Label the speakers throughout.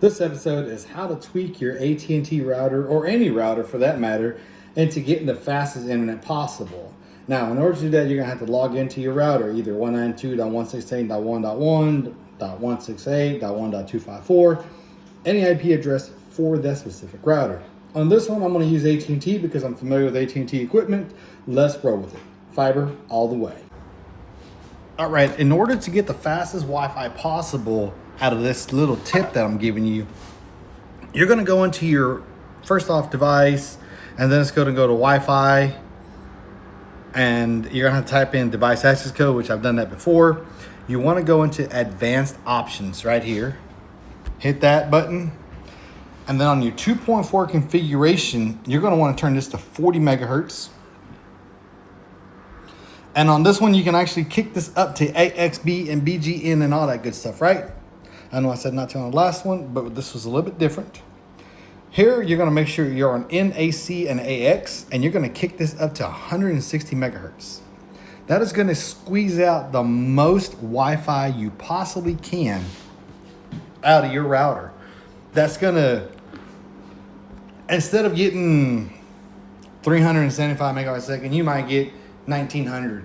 Speaker 1: This episode is how to tweak your AT&T router, or any router for that matter, into getting the fastest internet possible. Now, in order to do that, you're gonna have to log into your router, either 192.168.1.1.168.1.254, any IP address for that specific router. On this one, I'm gonna use AT&T because I'm familiar with AT&T equipment. Let's roll with it. Fiber all the way. All right, in order to get the fastest Wi-Fi possible out of this little tip that I'm giving you, you're gonna go into your first off device, and then it's gonna go to Wi-Fi, and you're gonna have to type in device access code, which I've done that before. You wanna go into advanced options right here, hit that button, and then on your 2.4 configuration, you're gonna wanna turn this to 40 megahertz. And on this one, you can actually kick this up to AXB and BGN and all that good stuff, right? I know I said not to on the last one, but this was a little bit different. Here, you're gonna make sure you're on NAC and AX, and you're gonna kick this up to 160 megahertz. That is gonna squeeze out the most Wi-Fi you possibly can out of your router. That's gonna, instead of getting 375 megabytes a second, you might get 1900.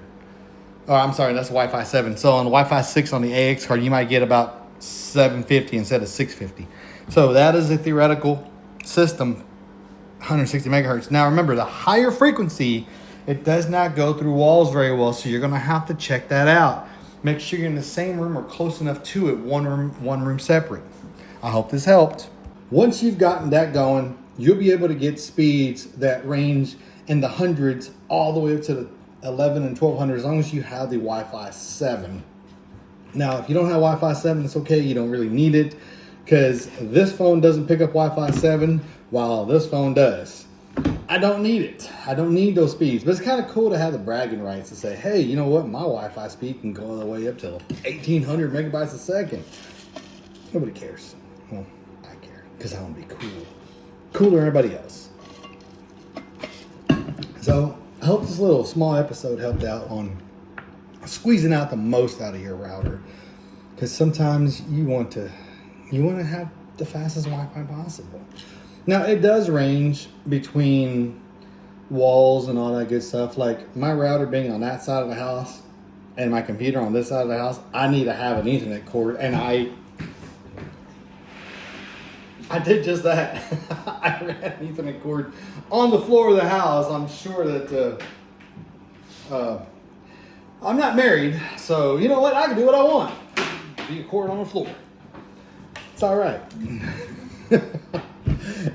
Speaker 1: Oh, I'm sorry, that's Wi-Fi 7. So on the Wi-Fi 6 on the AX card, you might get about 750 instead of 650. So that is a theoretical system, 160 megahertz. Now remember, the higher frequency, it does not go through walls very well, so you're gonna have to check that out. Make sure you're in the same room or close enough to it, one room separate. I hope this helped. Once you've gotten that going, you'll be able to get speeds that range in the hundreds all the way up to the 11 and 1200, as long as you have the Wi-Fi 7. Now, if you don't have Wi-Fi 7, it's okay. You don't really need it, because this phone doesn't pick up Wi-Fi 7 while this phone does. I don't need it. I don't need those speeds, but it's kind of cool to have the bragging rights to say, hey, you know what? My Wi-Fi speed can go all the way up to 1800 megabytes a second. Nobody cares. Well, I care, because I want to be cool. Cooler than everybody else. So I hope this little small episode helped out on squeezing out the most out of your router, because sometimes you want to have the fastest Wi-Fi possible. Now, it does range between walls and all that good stuff. Like my router being on that side of the house and my computer on this side of the house, I need to have an Ethernet cord, and I did just that. I ran an Ethernet cord on the floor of the house. I'm sure that I'm not married, so you know what? I can do what I want. Be a cord on the floor. It's all right.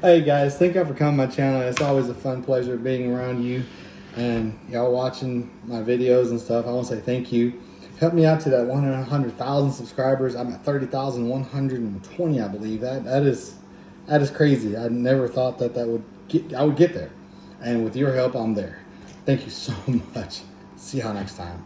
Speaker 1: Hey guys, thank you for coming to my channel. It's always a fun pleasure being around you and y'all watching my videos and stuff. I want to say thank you. Help me out to that 100,000 subscribers. I'm at 30,120, I believe. That is crazy. I never thought that I would get there. And with your help, I'm there. Thank you so much. See y'all next time.